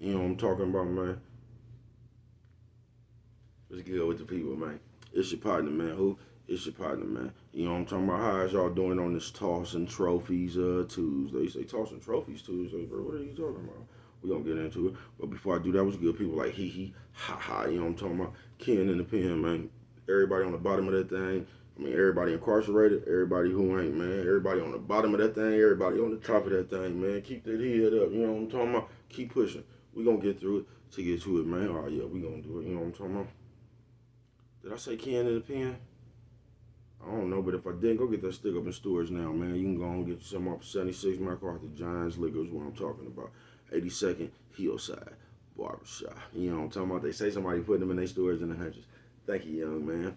You know what I'm talking about, man? Let's get with the people, man. It's your partner, man. Who? It's your partner, man. You know what I'm talking about? How is y'all doing on this tossing trophies Tuesday? You say tossing trophies Tuesday, bro. What are you talking about? We gonna get into it. But before I do that, what's good? People like hee, ha ha. You know what I'm talking about? Ken in the pen, man. Everybody on the bottom of that thing. I mean, everybody incarcerated, everybody who ain't, man. Everybody on the bottom of that thing, everybody on the top of that thing, man. Keep that head up. You know what I'm talking about? Keep pushing. We gonna get through it to get to it, man. Oh yeah, we gonna do it. You know what I'm talking about? Did I say Ken in the pen? I don't know, but if I did, go get that stick up in stores now, man. You can go and get you some off 76 MacArthur Giants Liquor is what I'm talking about. 82nd Hillside Barbershop. You know what I'm talking about? They say somebody put them in their stores in the hundreds. Thank you, young man.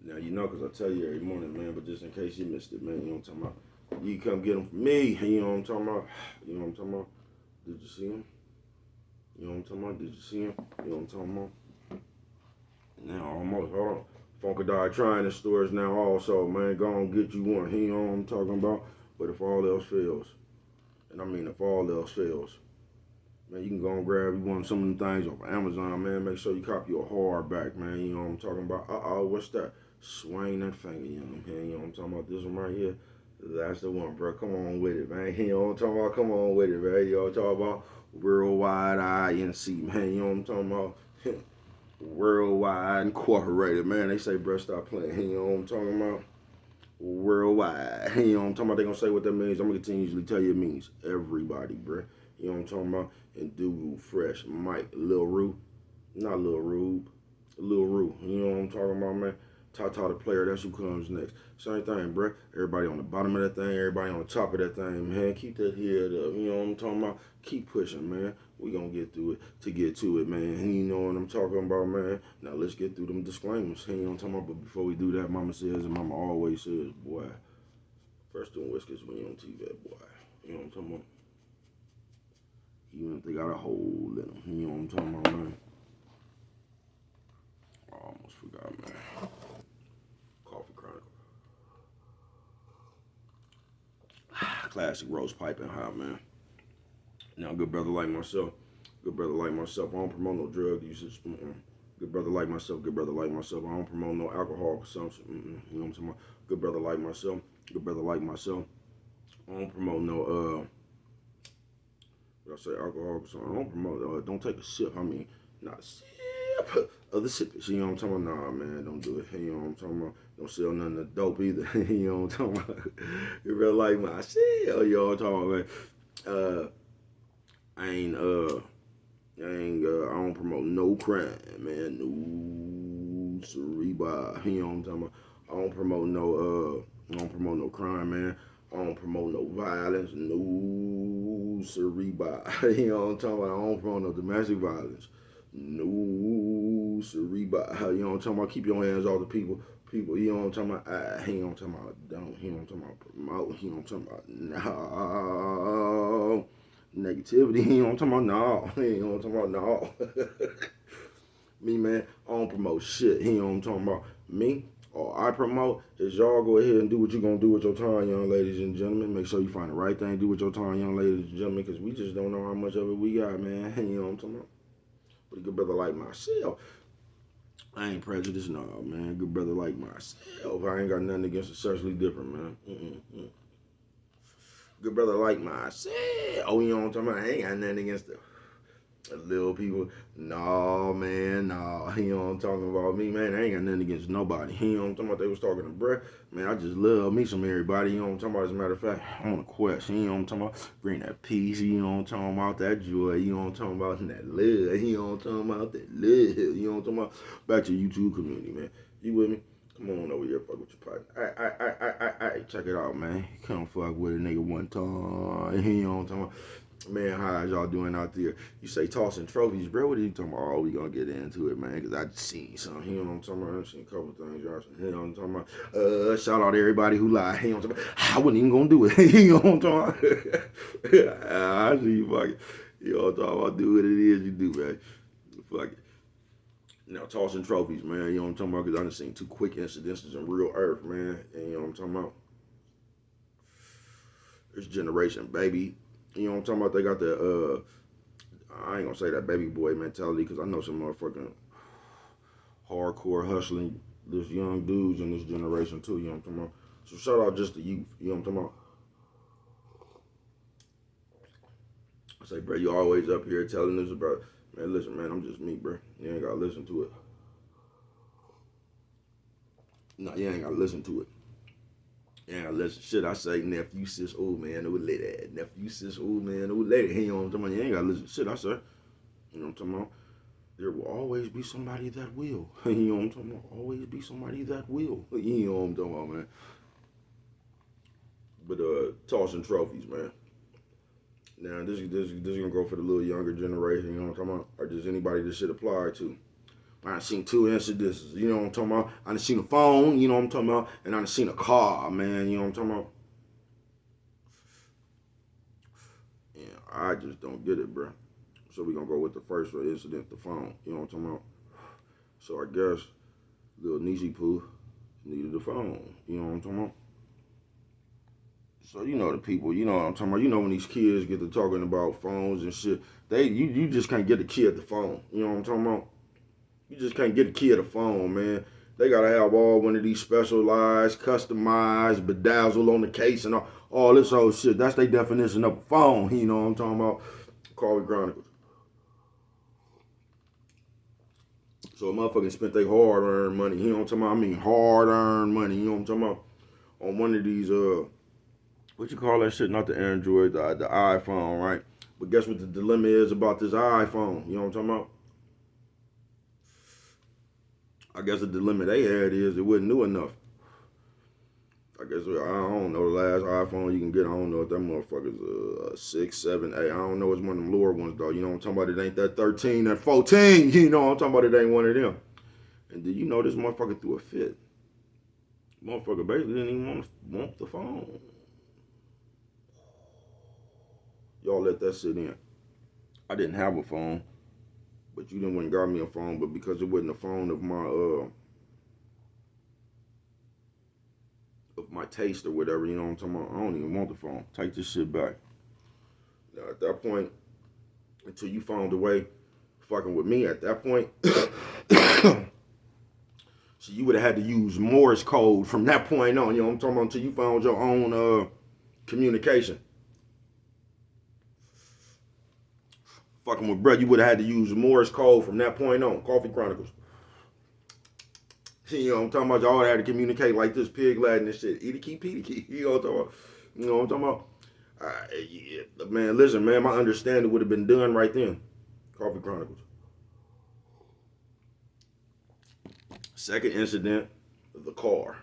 Now, you know, because I tell you every morning, man, but just in case you missed it, man, you know what I'm talking about? You come get them from me. You know what I'm talking about? You know what I'm talking about? Did you see him? You know what I'm talking about? Did you see him? You know what I'm talking about? Now, almost, hold on. Funkadelic trying the stores now also, man. Go on get you one. He know what I'm talking about. But if all else fails, and I mean if all else fails, man, you can go and grab you one of some of them things off Amazon, man. Make sure you copy your hardback, man. You know what I'm talking about. What's that? Swing that finger, young man. You know what I'm talking about? This one right here. That's the one, bro. Come on with it, man. You know what I'm talking about? Come on with it, man. You know what I'm talking about? Worldwide INC, man. You know what I'm talking about? Worldwide Incorporated, man. They say, bro, stop playing. You know what I'm talking about? Worldwide. You know what I'm talking about? They gonna say what that means. I'm gonna continuously tell you it means everybody, bro. You know what I'm talking about? And Dugu Fresh, Mike, Lil Rue. Not Lil Rube. Lil Rue. You know what I'm talking about, man? Tata the player, that's who comes next. Same thing, bro. Everybody on the bottom of that thing, everybody on the top of that thing, man. Keep that head up. You know what I'm talking about? Keep pushing, man. We gonna get through it to get to it, man. You know what I'm talking about, man. Now let's get through them disclaimers. You know what I'm talking about? But before we do that, mama says, and mama always says, boy, first them whiskers when you on TV, boy. You know what I'm talking about? Even if they got a hole in them. You know what I'm talking about, man? I almost forgot, man. Coffee Chronicle. Classic roast pipe and hot, man. Now, good brother like myself, I don't promote no drug usage. Good brother like myself, I don't promote no alcohol consumption. You know what I'm talking about? Good brother like myself, I don't promote no, what I say, alcohol consumption. I don't promote, don't take a sip. I mean, not a sip. Other sippers, you know what I'm talking about? Nah, man, don't do it. You know what I'm talking about? Don't sell nothing of dope either. You know what I'm talking about? You really like myself, you know what I'm talking about, man. I don't promote no crime, man. No Sariba. You know what I'm talking about? I don't promote no crime, man. I don't promote no violence, no Sariba. You know what I'm talking about? I don't promote no domestic violence. No Sariba. You know what I'm talking about? Keep your hands off the people. You know what I'm talking about? You know what I'm talking about? Don't. You know what I'm talking about? Promote. You know what I'm talking about? No. Negativity, you know what I'm talking about? No. You know what I'm talking about? No. Me, man, I don't promote shit. You know what I'm talking about? Me, all I promote is y'all go ahead and do what you're going to do with your time, young ladies and gentlemen. Make sure you find the right thing to do with your time, young ladies and gentlemen, because we just don't know how much of it we got, man. You know what I'm talking about? But a good brother like myself, I ain't prejudiced, no, man. Good brother like myself, I ain't got nothing against the sexually different, man. Good brother like myself. Oh, you know what I'm talking about? I ain't got nothing against the little people. No, man, no. You know what I'm talking about? Me, man, I ain't got nothing against nobody. You know what I'm talking about? They was talking to Brett. Man, I just love me some everybody. You know what I'm talking about? As a matter of fact, I'm on a quest. You know what I'm talking about? Bring that peace. You know what I'm talking about? That joy. You know what I'm talking about? And that love. You know what I'm talking about? That love. You know what I'm talking about? Back to YouTube community, man. You with me? Come on over here, fuck with your partner. I, check it out, man. Come fuck with a nigga one time. You know what I'm talking about? Man, how y'all doing out there? You say tossing trophies, bro. What are you talking about? Oh, we gonna get into it, man, because I just seen something. You know what I'm talking about? I've seen a couple things, y'all. You know what I'm talking about? Shout out to everybody who lied. You know what I'm talking about? I wasn't even gonna do it. You know what I'm talking about? I see you fucking. You know what I'm talking about? Do what it is you do, man. Fuck it. Now, tossing trophies, man. You know what I'm talking about? Because I done seen two quick incidences in real earth, man. And you know what I'm talking about? This generation, baby. You know what I'm talking about? They got the gonna say that baby boy mentality because I know some motherfucking hardcore hustling this young dudes in this generation too. You know what I'm talking about? So shout out just to youth. You know what I'm talking about? I say, bro, you always up here telling us about, man, listen, man, I'm just me, bro. You ain't gotta listen to it. No, you ain't gotta listen to it. You ain't gotta listen. Shit, I say, nephew, sis, old man, old lady. Nephew, sis, old man, old lady. Hey, you know what I'm talking about? You ain't gotta listen. Shit, I say. You know what I'm talking about? There will always be somebody that will. You know what I'm talking about? Always be somebody that will. You know what I'm talking about, man. But tossing trophies, man. Now this gonna go for the little younger generation. You know what I'm talking about? Or does anybody this shit apply to? I done seen 2 incidences. You know what I'm talking about? I done seen a phone. You know what I'm talking about? And I done seen a car, man. You know what I'm talking about? Yeah, I just don't get it, bro. So we gonna go with the first incident, the phone. You know what I'm talking about? So I guess little Niecy Poo needed a phone. You know what I'm talking about? So you know the people, you know what I'm talking about. You know when these kids get to talking about phones and shit, you just can't get a kid the phone. You know what I'm talking about? You just can't get a kid a phone, man. They gotta have all one of these specialized, customized, bedazzled on the case and all this old shit. That's their definition of a phone. You know what I'm talking about? Coffee Chronicles. So a motherfucker spent their hard-earned money. You know what I'm talking about? I mean hard-earned money. You know what I'm talking about? On one of these what you call that shit? Not the Android, the iPhone, right? But guess what the dilemma is about this iPhone? You know what I'm talking about? I guess the dilemma they had is it wasn't new enough. I guess I don't know the last iPhone you can get. I don't know if that motherfucker's 6, 7, 8. I don't know. It's one of them lower ones though. You know what I'm talking about? It ain't that 13, that 14. You know what I'm talking about? It ain't one of them. And did you know this motherfucker threw a fit? Motherfucker basically didn't even want the phone. Y'all let that sit in. I didn't have a phone, but you didn't went and got me a phone. But because it wasn't a phone of my taste or whatever, you know what I'm talking about? I don't even want the phone. Take this shit back. Now at that point, until you found a way fucking with me at that point, so you would have had to use Morse code from that point on, you know what I'm talking about, until you found your own communication. Fucking with Brett, you would have had to use Morse code from that point on. Coffee Chronicles. You know what I'm talking about? Y'all had to communicate like this, pig Latin and shit. Eaty key, peety key. You know what I'm talking about? You know what I'm talking about? Yeah. Man, listen, man, my understanding would have been done right then. Coffee Chronicles. Second incident, the car.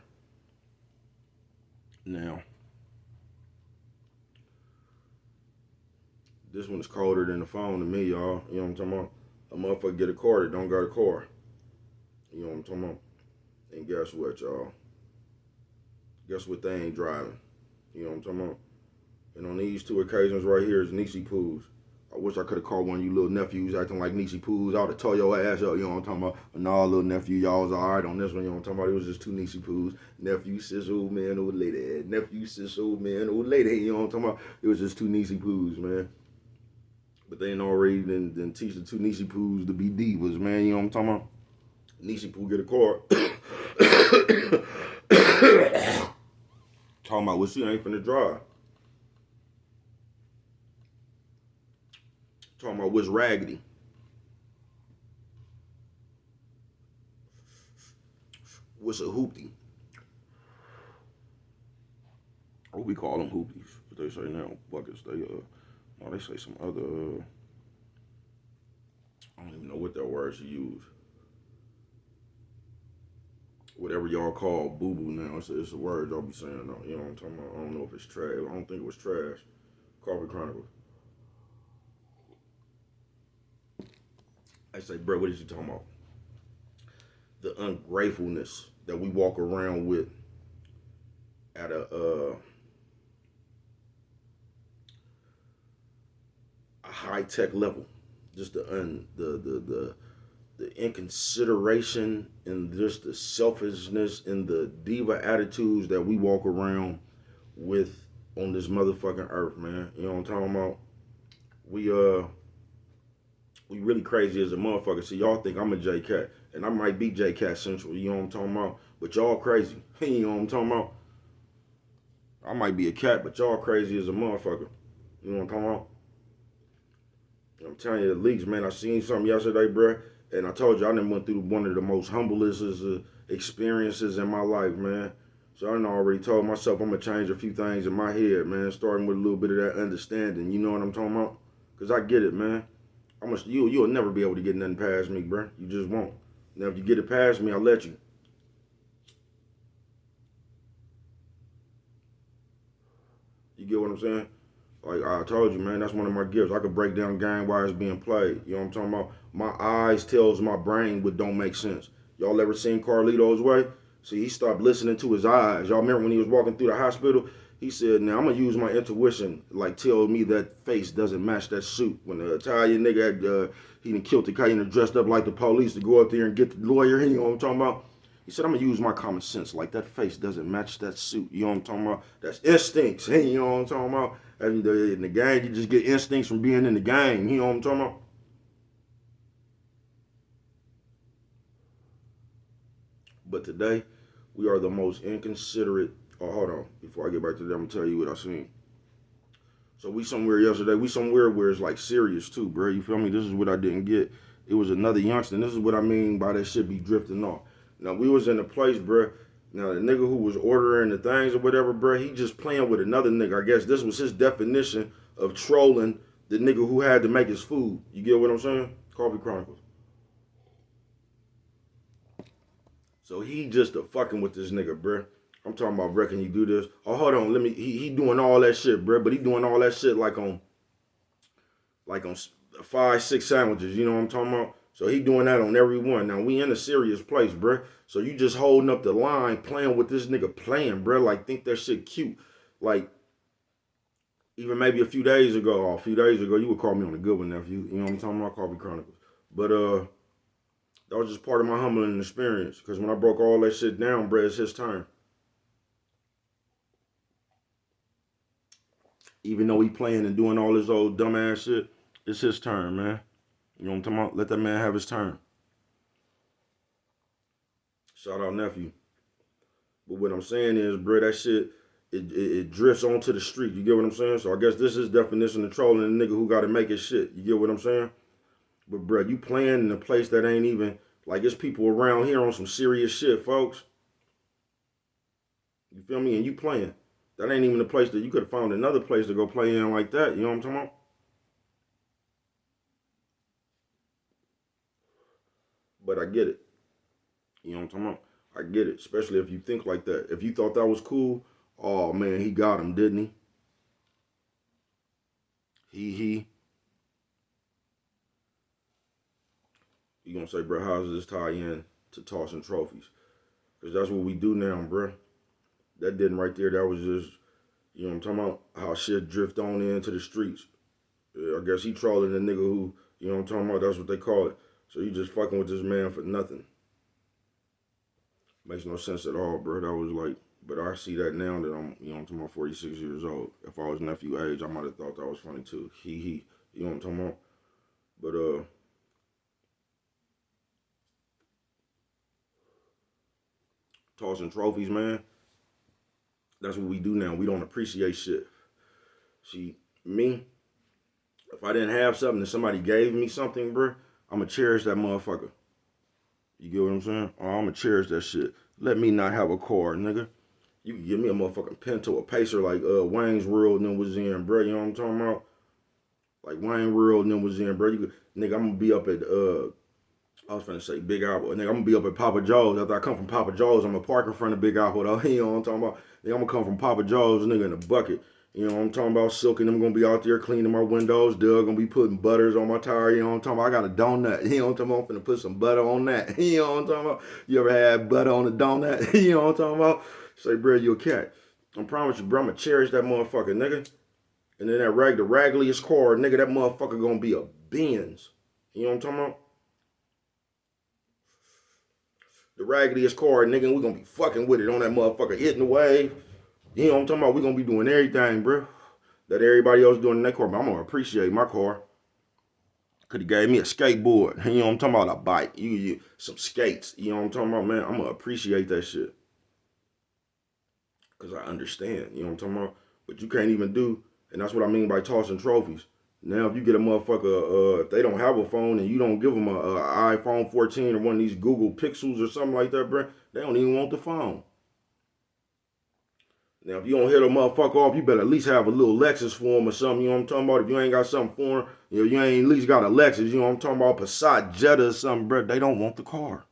Now, this one's colder than the phone to me, y'all. You know what I'm talking about? A motherfucker get a car that don't got a car. You know what I'm talking about? And guess what, y'all? Guess what they ain't driving? You know what I'm talking about? And on these 2 occasions right here is Niecy Poo's. I wish I could have called one of you little nephews acting like Niecy Poo's. I would have tore your ass up, you know what I'm talking about? And all little nephew, y'all was alright on this one, you know what I'm talking about? It was just 2 Niecy Poo's. Nephew, sis, old man, old lady. Nephew, sis, old man, old lady. You know what I'm talking about? It was just 2 Niecy Poo's, man. But they ain't already then teach the 2 Niecy Poo's to be divas, man. You know what I'm talking about? Niecy Poo get a car. Talking about what she ain't finna drive. Talking about what's raggedy. What's a hoopty? What we call them hoopies. What they say now, buckets. They say some other. I don't even know what that word she use. Whatever y'all call boo boo now, it's a word y'all be saying though. You know what I'm talking about? I don't know if it's trash. I don't think it was trash. Coffee Chronicles. I say, bro, what is you talking about? The ungratefulness that we walk around with at a high tech level. Just the inconsideration and just the selfishness and the diva attitudes that we walk around with on this motherfucking earth, man. You know what I'm talking about? We really crazy as a motherfucker. See, y'all think I'm a J Cat, and I might be J Cat Central. You know what I'm talking about? But y'all crazy. You know what I'm talking about? I might be a cat, but y'all crazy as a motherfucker. You know what I'm talking about? I'm telling you, the leaks, man. I seen something yesterday, bruh, and I told you I done went through one of the most humblest experiences in my life, man. So I done already told myself I'm gonna change a few things in my head, man. Starting with a little bit of that understanding. You know what I'm talking about? Cause I get it, man. You'll never be able to get nothing past me, bruh. You just won't. Now if you get it past me, I'll let you. You get what I'm saying? Like I told you, man, that's one of my gifts. I could break down game while it's being played. You know what I'm talking about? My eyes tells my brain what don't make sense. Y'all ever seen Carlito's Way? See, he stopped listening to his eyes. Y'all remember when he was walking through the hospital? He said, now I'm gonna use my intuition, like tell me that face doesn't match that suit. When the Italian nigga had, he done killed the guy and dressed up like the police to go up there and get the lawyer, you know what I'm talking about? He said, I'm gonna use my common sense. Like that face doesn't match that suit. You know what I'm talking about? That's instincts. You know what I'm talking about? And in the game, you just get instincts from being in the game. You know what I'm talking about? But today, we are the most inconsiderate. Oh, hold on. Before I get back to that, I'm gonna tell you what I seen. So we somewhere yesterday. We somewhere where it's like serious too, bro. You feel me? This is what I didn't get. It was another youngster. And this is what I mean by that shit be drifting off. Now we was in a place, bro. Now the nigga who was ordering the things or whatever, bro, he just playing with another nigga. I guess this was his definition of trolling the nigga who had to make his food. You get what I'm saying? Coffee Chronicles. So he just a fucking with this nigga, bro. I'm talking about, bro, can you do this? Oh, hold on, let me. He doing all that shit, bro. But he doing all that shit like on 5, 6 sandwiches. You know what I'm talking about? So he doing that on every one. Now we in a serious place, bro. So you just holding up the line, playing with this nigga, playing, bro. Like think that shit cute. Like even maybe a few days ago, you would call me on a good one, nephew. You know what I'm talking about? Coffee Chronicles. But that was just part of my humbling experience. Because when I broke all that shit down, bro, it's his turn. Even though he playing and doing all this old dumbass shit, it's his turn, man. You know what I'm talking about? Let that man have his turn. Shout out nephew. But what I'm saying is, bro, that shit, it drifts onto the street. You get what I'm saying? So I guess this is definition of trolling a nigga who got to make his shit. You get what I'm saying? But bro, you playing in a place that ain't even, like it's people around here on some serious shit, folks. You feel me? And you playing. That ain't even the place that you could have found another place to go play in like that. You know what I'm talking about? But I get it. You know what I'm talking about? I get it. Especially if you think like that. If you thought that was cool, oh man, he got him, didn't he? He. You gonna say, bro, how does this tie in to tossing trophies? Because that's what we do now, bro. That didn't right there. That was just, you know what I'm talking about? How shit drift on into the streets. I guess he trolling the nigga who, you know what I'm talking about? That's what they call it. So you just fucking with this man for nothing. Makes no sense at all, bro. That was like, but I see that now that I'm, you know, I'm talking about 46 years old. If I was nephew age, I might have thought that was funny too. He, you know what I'm talking about? But tossing trophies, man. That's what we do now. We don't appreciate shit. See, me, if I didn't have something and somebody gave me something, bro, I'ma cherish that motherfucker. You get what I'm saying? Oh, I'ma cherish that shit. Let me not have a car, nigga. You can give me a motherfucking Pinto, a Pacer like Wayne's World and then was in, bro. You know what I'm talking about? Like Wayne World and then was in, bro. You could, nigga, I'm gonna be up at I was finna say Big Apple. Nigga, I'm gonna be up at Papa Joe's. After I come from Papa Joe's, I'm gonna park in front of Big Apple though. You know what I'm talking about? Nigga, I'm gonna come from Papa Joe's, nigga, in a bucket. You know what I'm talking about? Silk and them gonna be out there cleaning my windows. Doug gonna be putting butters on my tire. You know what I'm talking about? I got a donut. You know what I'm talking about? I'm finna put some butter on that. You know what I'm talking about? You ever had butter on a donut? You know what I'm talking about? Say, bro, you a cat. I promise you, bro, I'm gonna cherish that motherfucker, nigga. And then that the raggediest car, nigga, that motherfucker gonna be a Benz. You know what I'm talking about? The raggediest car, nigga, and we gonna be fucking with it on that motherfucker, hitting the wave. You know what I'm talking about? We gonna be doing everything, bro, that everybody else doing in that car. But I'm gonna appreciate my car. Could have gave me a skateboard. You know what I'm talking about? A bike. You some skates. You know what I'm talking about, man? I'm gonna appreciate that shit. Cause I understand. You know what I'm talking about? But you can't even do, and that's what I mean by tossing trophies. Now, if you get a motherfucker, if they don't have a phone and you don't give them a iPhone 14 or one of these Google Pixels or something like that, bro, they don't even want the phone. Now, if you don't hit a motherfucker off, you better at least have a little Lexus for him or something. You know what I'm talking about? If you ain't got something for him, you ain't at least got a Lexus. You know what I'm talking about? Passat, Jetta or something, bro. They don't want the car.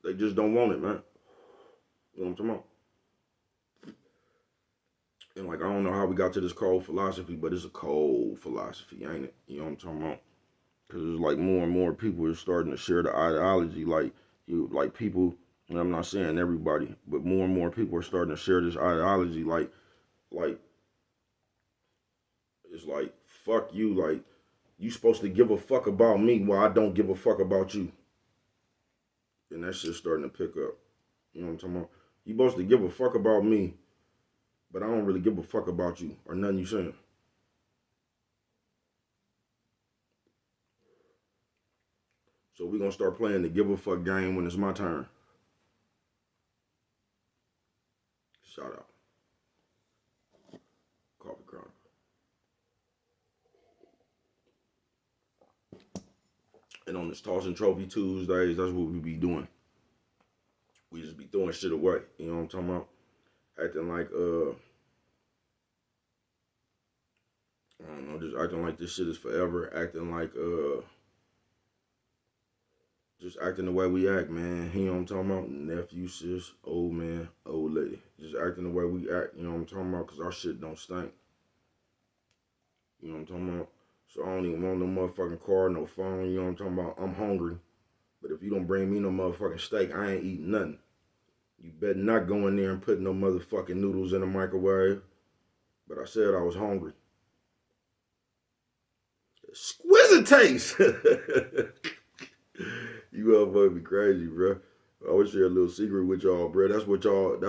They just don't want it, man. You know what I'm talking about? And like, I don't know how we got to this cold philosophy, but it's a cold philosophy, ain't it? You know what I'm talking about? Because it's like more and more people are starting to share the ideology. Like people, and I'm not saying everybody, but more and more people are starting to share this ideology. Like it's like, fuck you. Like, you supposed to give a fuck about me while I don't give a fuck about you. And that shit's starting to pick up. You know what I'm talking about? You supposed to give a fuck about me, but I don't really give a fuck about you or nothing you saying. So we gonna start playing the give a fuck game when it's my turn. Shout out. Coffee Chronicle. And on this Tossing Trophy Tuesdays, that's what we be doing. We just be throwing shit away. You know what I'm talking about? Acting like I don't know, just acting like this shit is forever. Acting like just acting the way we act, man. You know what I'm talking about? Nephew, sis, old man, old lady. Just acting the way we act, you know what I'm talking about? Because our shit don't stink. You know what I'm talking about? So I don't even want no motherfucking car, no phone, you know what I'm talking about? I'm hungry. But if you don't bring me no motherfucking steak, I ain't eating nothing. You better not go in there and put no motherfucking noodles in the microwave. But I said I was hungry. Exquisite taste. You motherfuckers be crazy, bro. I always share a little secret with y'all, bro. That's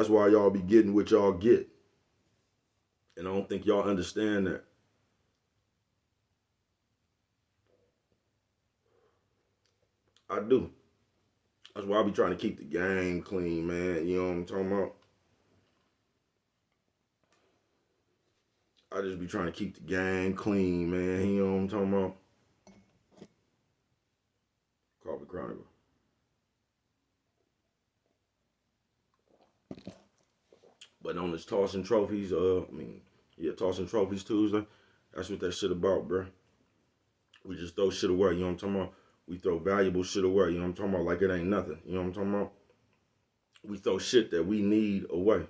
why y'all be getting what y'all get. And I don't think y'all understand that. I do. That's why I be trying to keep the game clean, man. You know what I'm talking about? I just be trying to keep the game clean, man. You know what I'm talking about? Coffee Chronicle. But on this tossing trophies, tossing trophies Tuesday. That's what that shit about, bro. We just throw shit away. You know what I'm talking about? We throw valuable shit away. You know what I'm talking about? Like it ain't nothing. You know what I'm talking about? We throw shit that we need away.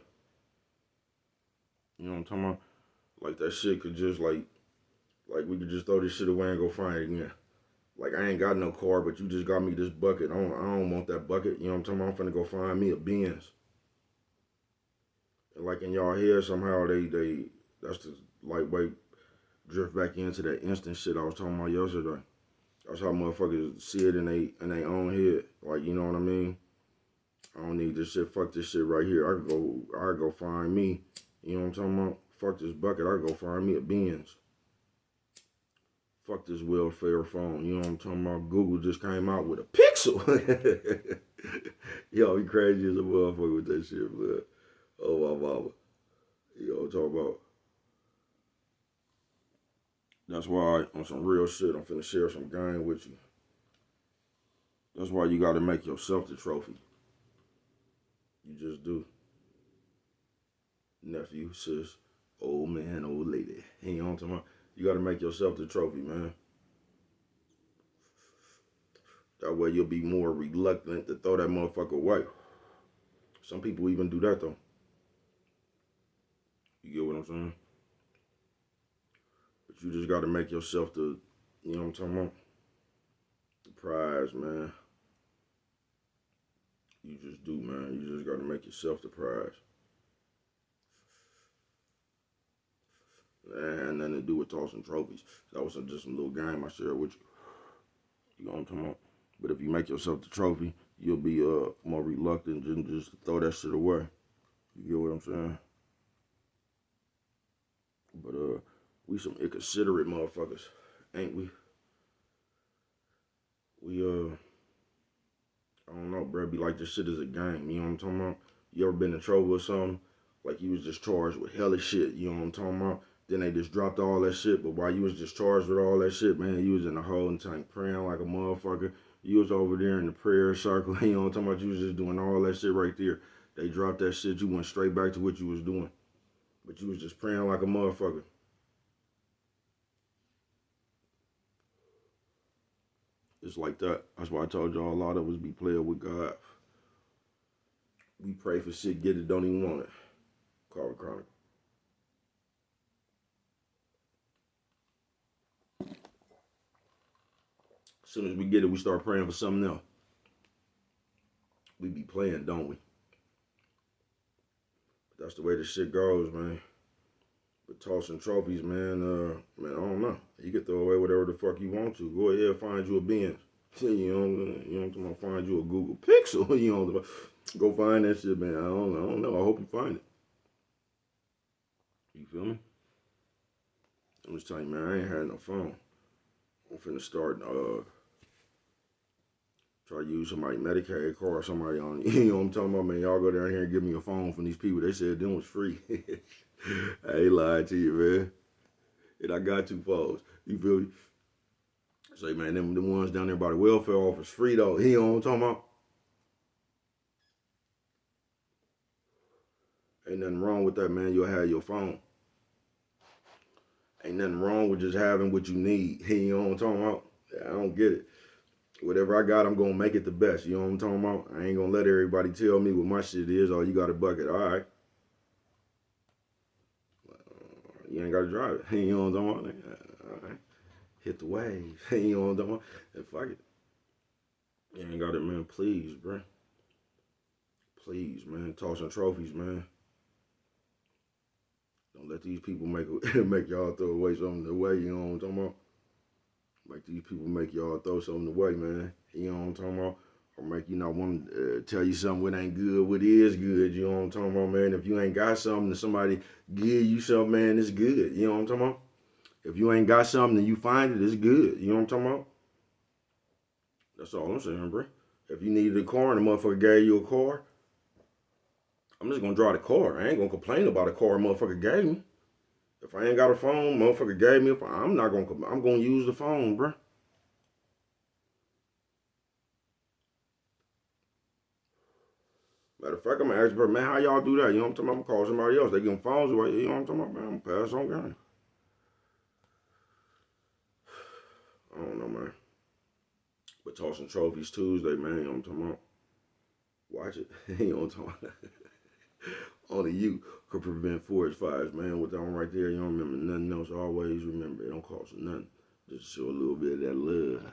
You know what I'm talking about? Like that shit could just like we could just throw this shit away and go find it again. Like I ain't got no car, but you just got me this bucket. I don't want that bucket. You know what I'm talking about? I'm finna go find me a Benz. And like in y'all head somehow they that's the lightweight drift back into that instant shit I was talking about yesterday. That's how motherfuckers see it in they own head. Like, you know what I mean? I don't need this shit. Fuck this shit right here. I could go find me. You know what I'm talking about? Fuck this bucket. I could go find me a Benz. Fuck this welfare phone. You know what I'm talking about? Google just came out with a Pixel. Yo, he crazy as a motherfucker with that shit, man. Oh my mama. You know what I'm talking about? That's why on some real shit, I'm finna share some game with you. That's why you gotta make yourself the trophy. You just do. Nephew, sis, old man, old lady. You know what I'm talking about? You gotta make yourself the trophy, man. That way you'll be more reluctant to throw that motherfucker away. Some people even do that though. You get what I'm saying? But you just gotta make yourself the, you know what I'm talking about? The prize, man. You just do, man. You just gotta make yourself the prize. That had nothing to do with tossing trophies. That was just some little game I shared with you. You know what I'm talking about? But if you make yourself the trophy, you'll be more reluctant to just throw that shit away. You get what I'm saying? We some inconsiderate motherfuckers, ain't we? We I don't know, bro. Be like this shit is a game. You know what I'm talking about? You ever been in trouble or something? Like you was just charged with hella shit. You know what I'm talking about? Then they just dropped all that shit. But while you was just charged with all that shit, man, you was in the holding tank praying like a motherfucker. You was over there in the prayer circle. You know what I'm talking about? You was just doing all that shit right there. They dropped that shit. You went straight back to what you was doing. But you was just praying like a motherfucker. It's like that. That's why I told y'all a lot of us be playing with God. We pray for shit, get it, don't even want it. Carver Chronicle. As soon as we get it, we start praying for something else. We be playing, don't we? But that's the way this shit goes, man. But tossing trophies, man, I don't know. You can throw away whatever the fuck you want to. Go ahead, find you a Benz. You know what I'm talking about? Find you a Google Pixel. You know, go find that shit, man. I don't know. I hope you find it. You feel me? I'm just telling you, man, I ain't had no phone. I'm finna start, try to use somebody Medicaid card or somebody on, you know what I'm talking about, man. Y'all go down here and give me a phone from these people. They said them was free. I ain't lying to you, man. And I got 2 phones. You feel me? Say, man, them ones down there by the welfare office free though. You know what I'm talking about? Ain't nothing wrong with that, man. You'll have your phone. Ain't nothing wrong with just having what you need. You know what I'm talking about? I don't get it. Whatever I got, I'm gonna make it the best. You know what I'm talking about? I ain't gonna let everybody tell me what my shit is. Oh, you got a bucket. All right. You ain't gotta drive it. You know what I'm talking about? All right. Hit the wave. You know what I'm talking about? And fuck it. You ain't got it, man. Please, bro. Please, man. Tossing trophies, man. Don't let these people make y'all throw away something away. You know what I'm talking about? Make these people make y'all throw something away, man. You know what I'm talking about? Or make you not want to tell you something what ain't good, what is good. You know what I'm talking about, man? If you ain't got something, and somebody give you something, man, it's good. You know what I'm talking about? If you ain't got something and you find it, it's good. You know what I'm talking about? That's all I'm saying, bro. If you needed a car and a motherfucker gave you a car, I'm just gonna drive the car. I ain't gonna complain about a car a motherfucker gave me. If I ain't got a phone, motherfucker gave me a phone. I'm gonna use the phone, bro. Matter of fact, I'm gonna ask her, man, how y'all do that? You know what I'm talking about? I'm gonna call somebody else. They give them phones away. You know what I'm talking about, man? I'm gonna pass on game. I don't know, man. But tossing trophies Tuesday, man. You know what I'm talking about? Watch it. You know what I'm talking about? Only you could prevent forest fires, man. With that one right there, you don't remember nothing else. Always remember, it don't cost nothing. Just show a little bit of that love.